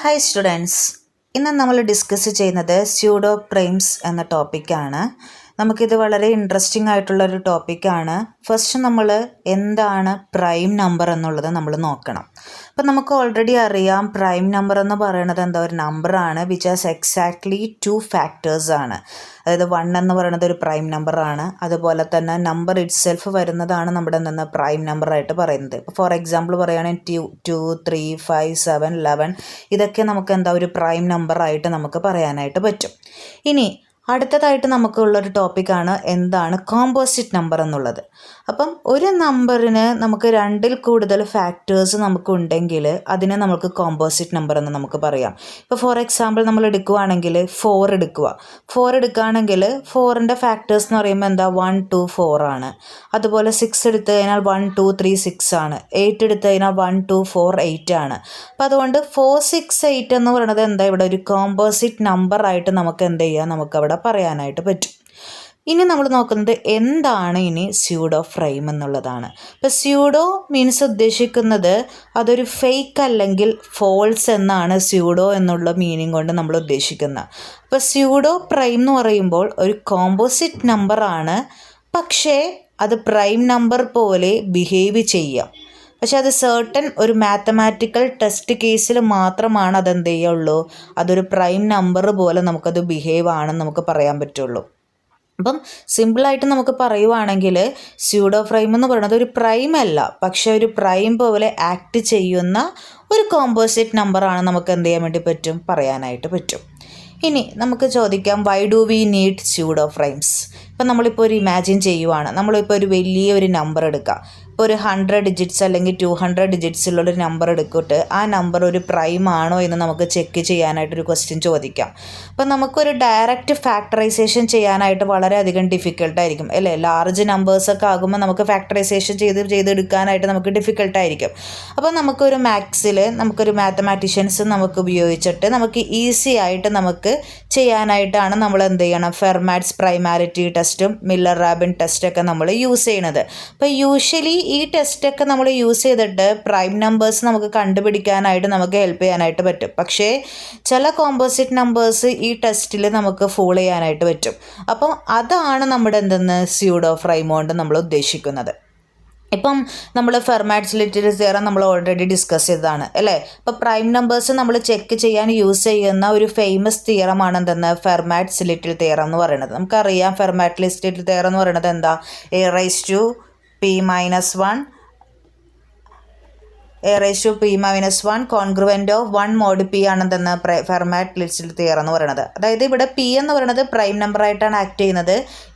Hi students, ഇന്ന് നമ്മൾ discuss ചെയ്യുന്നത് സ്യൂഡോ പ്രൈംസ് എന്ന ടോപ്പിക്കാണ്. നമുക്കിത് വളരെ ഇൻട്രസ്റ്റിംഗ് ആയിട്ടുള്ളൊരു ടോപ്പിക്കാണ്. ഫസ്റ്റ് നമ്മൾ എന്താണ് പ്രൈം നമ്പർ എന്നുള്ളത് നമ്മൾ നോക്കണം. അപ്പം നമുക്ക് ഓൾറെഡി അറിയാം പ്രൈം നമ്പർ എന്ന് പറയുന്നത് എന്താ ഒരു നമ്പറാണ് വിച്ച് ഹാസ് എക്സാക്ട്ലി 2 ഫാക്ടേഴ്സ് ആണ്. അതായത് 1 എന്ന് പറയുന്നത് ഒരു പ്രൈം നമ്പറാണ്. അതുപോലെ തന്നെ നമ്പർ ഇറ്റ് സെൽഫ് വരുന്നതാണ് നമ്മുടെ നിന്ന് പ്രൈം നമ്പറായിട്ട് പറയുന്നത്. ഇപ്പോൾ ഫോർ എക്സാമ്പിൾ പറയുകയാണെങ്കിൽ 2, 3, 5, 7, 11 ഇതൊക്കെ നമുക്ക് എന്താ ഒരു പ്രൈം നമ്പറായിട്ട് നമുക്ക് പറയാനായിട്ട് പറ്റും. ഇനി അടുത്തതായിട്ട് നമുക്കുള്ളൊരു ടോപ്പിക്കാണ് എന്താണ് കോമ്പോസിറ്റ് നമ്പർ എന്നുള്ളത്. അപ്പം ഒരു നമ്പറിന് നമുക്ക് 2ൽ കൂടുതൽ ഫാക്ടേഴ്സ് നമുക്കുണ്ടെങ്കിൽ അതിനെ നമുക്ക് കോമ്പോസിറ്റ് നമ്പർ എന്ന് നമുക്ക് പറയാം. ഇപ്പോൾ ഫോർ എക്സാമ്പിൾ നമ്മൾ എടുക്കുകയാണെങ്കിൽ 4 എടുക്കുക. 4 എടുക്കുകയാണെങ്കിൽ 4ൻ്റെ ഫാക്ടേഴ്സ് എന്ന് പറയുമ്പോൾ എന്താ 1, 2, 4 ആണ്. അതുപോലെ 6 എടുത്തു കഴിഞ്ഞാൽ 1, 2, 3, 6 ആണ്. 8 എടുത്തു കഴിഞ്ഞാൽ 1, 2, 4, 8 ആണ്. അപ്പോൾ അതുകൊണ്ട് 4, 6, 8 എന്ന് പറയുന്നത് എന്താ ഇവിടെ ഒരു കോമ്പോസിറ്റ് നമ്പറായിട്ട് നമുക്ക് എന്ത് ചെയ്യാം, നമുക്കവിടെ പറയാനായിട്ട് പറ്റും. ഇനി നമ്മൾ നോക്കുന്നത് എന്താണ് ഇനി സ്യൂഡോ ഫ്രെയിം എന്നുള്ളതാണ്. ഇപ്പോൾ സ്യൂഡോ മീൻസ് ഉദ്ദേശിക്കുന്നത് അതൊരു ഫേക്ക് അല്ലെങ്കിൽ ഫോൾസ് എന്നാണ് സ്യൂഡോ എന്നുള്ള മീനിങ് കൊണ്ട് നമ്മൾ ഉദ്ദേശിക്കുന്നത്. അപ്പോൾ സ്യൂഡോ പ്രൈം എന്ന് പറയുമ്പോൾ ഒരു കോമ്പോസിറ്റ് നമ്പറാണ്, പക്ഷേ അത് പ്രൈം നമ്പർ പോലെ ബിഹേവ് ചെയ്യാം. പക്ഷെ അത് certain ഒരു മാത്തമാറ്റിക്കൽ ടെസ്റ്റ് കേസിൽ മാത്രമാണ് അതെന്ത് ചെയ്യുള്ളൂ, അതൊരു പ്രൈം നമ്പർ പോലെ നമുക്കത് ബിഹേവ് ആണെന്ന് നമുക്ക് പറയാൻ പറ്റുള്ളൂ. അപ്പം സിമ്പിളായിട്ട് നമുക്ക് പറയുവാണെങ്കിൽ സ്യൂഡോ ഫ്രെയിം എന്ന് പറയുന്നത് ഒരു പ്രൈം അല്ല, പക്ഷെ ഒരു പ്രൈം പോലെ ആക്ട് ചെയ്യുന്ന ഒരു കോമ്പോസിറ്റ് നമ്പറാണ് നമുക്ക് എന്ത് ചെയ്യാൻ വേണ്ടി പറ്റും, പറയാനായിട്ട് പറ്റും. ഇനി നമുക്ക് ചോദിക്കാം why do we need pseudo frames. ഇപ്പം നമ്മളിപ്പോൾ ഒരു ഇമാജിൻ ചെയ്യുവാണ്, നമ്മളിപ്പോൾ ഒരു വലിയൊരു നമ്പർ എടുക്കുക. ഇപ്പോൾ ഒരു 100 ഡിജിറ്റ്സ് അല്ലെങ്കിൽ 200 ഡിജിറ്റ്സിലുള്ളൊരു നമ്പർ എടുത്തിട്ട് ആ നമ്പർ ഒരു പ്രൈം ആണോ എന്ന് നമുക്ക് ചെക്ക് ചെയ്യാനായിട്ടൊരു ക്വസ്റ്റ്യൻ ചോദിക്കാം. അപ്പം നമുക്കൊരു ഡയറക്റ്റ് ഫാക്ടറൈസേഷൻ ചെയ്യാനായിട്ട് വളരെയധികം ഡിഫിക്കൽട്ടായിരിക്കും അല്ലേ. ലാർജ് നമ്പേഴ്സൊക്കെ ആകുമ്പോൾ നമുക്ക് ഫാക്ടറൈസേഷൻ ചെയ്തെടുക്കാനായിട്ട് നമുക്ക് ഡിഫിക്കൽട്ടായിരിക്കും. അപ്പോൾ നമുക്കൊരു മാത്സിൽ നമുക്കൊരു മാത്തമാറ്റീഷ്യൻസ് നമുക്ക് ഉപയോഗിച്ചിട്ട് നമുക്ക് ഈസി ആയിട്ട് നമുക്ക് ചെയ്യാനായിട്ടാണ് നമ്മൾ എന്ത് ചെയ്യണം, ഫെർമാറ്റ്സ് പ്രൈമാരിറ്റി ടെസ്റ്റും മില്ലർ റാബിൻ ടെസ്റ്റൊക്കെ നമ്മൾ യൂസ് ചെയ്യണത്. അപ്പോൾ യൂഷ്വലി ഈ ടെസ്റ്റൊക്കെ നമ്മൾ യൂസ് ചെയ്തിട്ട് പ്രൈം നമ്പേഴ്സ് നമുക്ക് കണ്ടുപിടിക്കാനായിട്ട് നമുക്ക് ഹെൽപ്പ് ചെയ്യാനായിട്ട് പറ്റും. പക്ഷേ ചില കോമ്പോസിറ്റ് നമ്പേഴ്സ് ഈ ടെസ്റ്റിൽ നമുക്ക് ഫോളോ ചെയ്യാനായിട്ട് പറ്റും. അപ്പം അതാണ് നമ്മുടെ എന്തെന്ന് സ്യൂഡോ ഫ്രെയിം കൊണ്ട് നമ്മൾ ഉദ്ദേശിക്കുന്നത്. ഇപ്പം നമ്മൾ ഫെർമാറ്റ്സ് ലിറ്റിൽ തിയറം നമ്മൾ ഓൾറെഡി ഡിസ്കസ് ചെയ്തതാണ് അല്ലേ. ഇപ്പോൾ പ്രൈം നമ്പേഴ്സ് നമ്മൾ ചെക്ക് ചെയ്യാൻ യൂസ് ചെയ്യുന്ന ഒരു ഫേമസ് തിയറമാണ് എന്തെന്ന് ഫെർമാറ്റ്സ് ലിറ്റിൽ തിയറം എന്ന് പറയുന്നത്. നമുക്കറിയാം ഫെർമാറ്റ് ലിറ്റിൽ തിയറം എന്ന് പറയുന്നത് എന്താ, a⁻p−1 congruent of 1 mod p ആണെന്തെന്ന് ഫെർമാറ്റ് ലിറ്റിൽ തിയറം എന്ന് പറയുന്നത്. അതായത് ഇവിടെ p എന്ന് പറയുന്നത് പ്രൈം നമ്പറായിട്ടാണ് ആക്ട് ചെയ്യുന്നത്.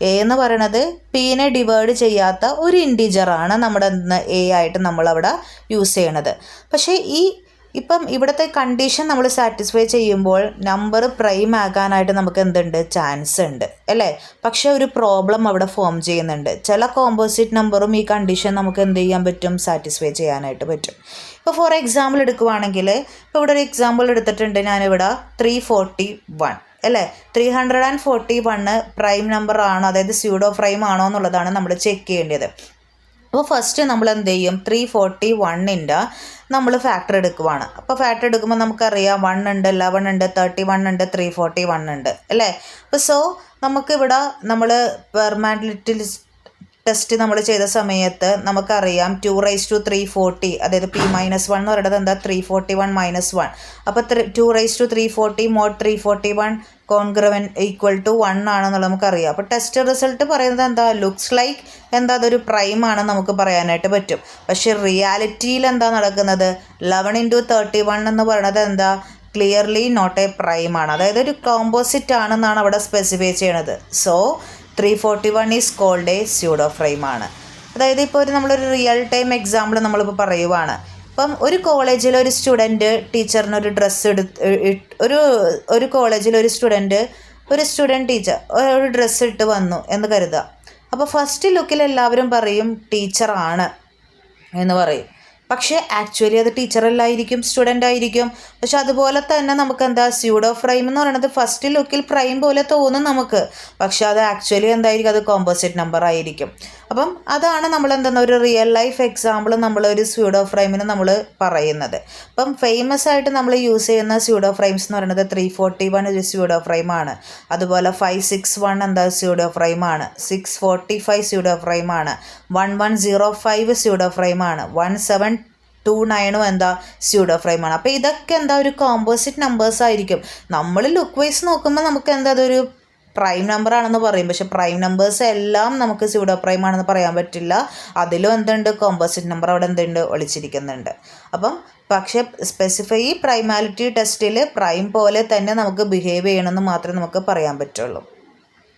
a എന്ന് പറയുന്നത് pനെ ഡിവൈഡ് ചെയ്യാത്ത ഒരു ഇൻറ്റീജറാണ് നമ്മുടെ a ആയിട്ട് നമ്മളവിടെ യൂസ് ചെയ്യണത്. പക്ഷേ ഇപ്പം ഇവിടുത്തെ കണ്ടീഷൻ നമ്മൾ സാറ്റിസ്ഫൈ ചെയ്യുമ്പോൾ നമ്പർ പ്രൈം ആകാനായിട്ട് നമുക്ക് എന്തുണ്ട്, ചാൻസ് ഉണ്ട് അല്ലേ. പക്ഷേ ഒരു പ്രോബ്ലം അവിടെ ഫോം ചെയ്യുന്നുണ്ട്. ചില കോമ്പോസിറ്റ് നമ്പറും ഈ കണ്ടീഷൻ നമുക്ക് എന്ത് ചെയ്യാൻ പറ്റും, സാറ്റിസ്ഫൈ ചെയ്യാനായിട്ട് പറ്റും. ഇപ്പോൾ ഫോർ എക്സാമ്പിൾ എടുക്കുവാണെങ്കിൽ ഇപ്പോൾ ഇവിടെ ഒരു എക്സാമ്പിൾ എടുത്തിട്ടുണ്ട് ഞാനിവിടെ 341 അല്ലേ. 341 പ്രൈം നമ്പർ ആണോ, അതായത് സ്യൂഡോ ഫ്രെയിം ആണോ എന്നുള്ളതാണ് നമ്മൾ ചെക്ക് ചെയ്യേണ്ടത്. അപ്പോൾ ഫസ്റ്റ് നമ്മൾ എന്ത് ചെയ്യും, 341ൻ്റെ നമ്മൾ ഫാക്ടർ എടുക്കുവാണ്. അപ്പോൾ ഫാക്ടർ എടുക്കുമ്പോൾ നമുക്കറിയാം 1 ഉണ്ട്, 11 ഉണ്ട്, 31 ഉണ്ട്, 341 ഉണ്ട് അല്ലേ. അപ്പോൾ സോ നമുക്കിവിടെ നമ്മൾ പെർമാനൻറ്റ് ടെസ്റ്റ് നമ്മൾ ചെയ്ത സമയത്ത് നമുക്കറിയാം 2⁻340 അതായത് p−1 എന്ന് പറയുന്നത് എന്താ 341 - 1. അപ്പോൾ 2⁻340 mod 341 കോൺഗ്രുവൻ്റ് = 1 ആണെന്നുള്ളത് നമുക്കറിയാം. അപ്പോൾ ടെസ്റ്റ് റിസൾട്ട് പറയുന്നത് എന്താ, ലുക്സ് ലൈക്ക് എന്താ അതൊരു പ്രൈം ആണെന്ന് നമുക്ക് പറയാനായിട്ട് പറ്റും. പക്ഷേ റിയാലിറ്റിയിൽ എന്താ നടക്കുന്നത്, 11 × 31 എന്ന് പറയുന്നത് എന്താ ക്ലിയർലി നോട്ട് എ പ്രൈം ആണ്, അതായത് ഒരു കോമ്പോസിറ്റ് ആണെന്നാണ് അവിടെ സ്പെസിഫൈ ചെയ്യണത്. So 341 is called a pseudo frame ആണ്. അതായത് ഇപ്പോൾ നമ്മളൊരു റിയൽ ടൈം എക്സാമ്പിൾ നമ്മളിപ്പോൾ പറയുവാണ്. ഇപ്പം ഒരു കോളേജിൽ ഒരു സ്റ്റുഡൻറ്റ് ടീച്ചറിന് ഒരു ഡ്രസ്സ് ഒരു കോളേജിൽ ഒരു സ്റ്റുഡൻറ്റ് ടീച്ചർ ഒരു ഡ്രസ്സ് ഇട്ട് വന്നു എന്ന് കരുതുക. അപ്പോൾ ഫസ്റ്റ് ലുക്കിൽ എല്ലാവരും പറയും ടീച്ചറാണ് എന്ന് പറയും. പക്ഷേ ആക്ച്വലി അത് ടീച്ചറല്ലായിരിക്കും, സ്റ്റുഡൻ്റ് ആയിരിക്കും. പക്ഷെ അതുപോലെ തന്നെ നമുക്ക് എന്താ സ്യൂഡോ ഫ്രൈം എന്ന് പറയുന്നത് ഫസ്റ്റ് ലുക്കിൽ പ്രൈം പോലെ തോന്നും നമുക്ക്, പക്ഷെ അത് ആക്ച്വലി എന്തായിരിക്കും, അത് കോമ്പോസിറ്റ് നമ്പർ ആയിരിക്കും. അപ്പം അതാണ് നമ്മൾ എന്തെന്ന ഒരു റിയൽ ലൈഫ് എക്സാമ്പിൾ നമ്മളൊരു സ്യൂഡോ ഫ്രൈമിന് നമ്മൾ പറയുന്നത്. അപ്പം ഫേമസ് ആയിട്ട് നമ്മൾ യൂസ് ചെയ്യുന്ന സ്യൂഡോ ഫ്രൈംസ് എന്ന് പറയുന്നത് 341 ഒരു സ്യൂഡോ ഫ്രൈമാണ്, അതുപോലെ 561 എന്താ സ്യൂഡോ ഫ്രൈമാണ്, 645 സ്യൂഡോ ഫ്രൈമാണ്, 1105 സ്യൂഡോ ഫ്രൈമാണ്, 1729 എന്താ സ്യൂഡോ ഫ്രൈമാണ്. അപ്പോൾ ഇതൊക്കെ എന്താ ഒരു കോമ്പോസിറ്റ് നമ്പേഴ്സ് ആയിരിക്കും. നമ്മൾ ലുക്ക് വൈസ് നോക്കുമ്പോൾ നമുക്ക് എന്താ അതൊരു പ്രൈം നമ്പർ ആണെന്ന് പറയും, പക്ഷെ പ്രൈം നമ്പേഴ്സ് എല്ലാം നമുക്ക് സ്യൂഡോ പ്രൈം ആണെന്ന് പറയാൻ പറ്റില്ല. അതിലും എന്തുണ്ട്, കോമ്പോസിറ്റ് നമ്പർ അവിടെ എന്തുണ്ട്, ഒളിച്ചിരിക്കുന്നുണ്ട്. അപ്പം പക്ഷേ സ്പെസിഫൈ പ്രൈമാലിറ്റി ടെസ്റ്റിൽ പ്രൈം പോലെ തന്നെ നമുക്ക് ബിഹേവ് ചെയ്യണമെന്ന് മാത്രമേ നമുക്ക് പറയാൻ പറ്റുള്ളൂ.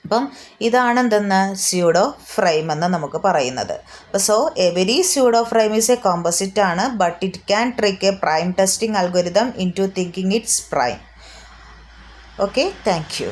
അപ്പം ഇതാണ് എന്തെന്ന് സ്യൂഡോ ഫ്രൈം എന്ന് നമുക്ക് പറയുന്നത്. അപ്പോൾ so every pseudo prime is a composite ആണ്, but it can trick a prime testing algorithm into thinking it's prime. Okay, thank U.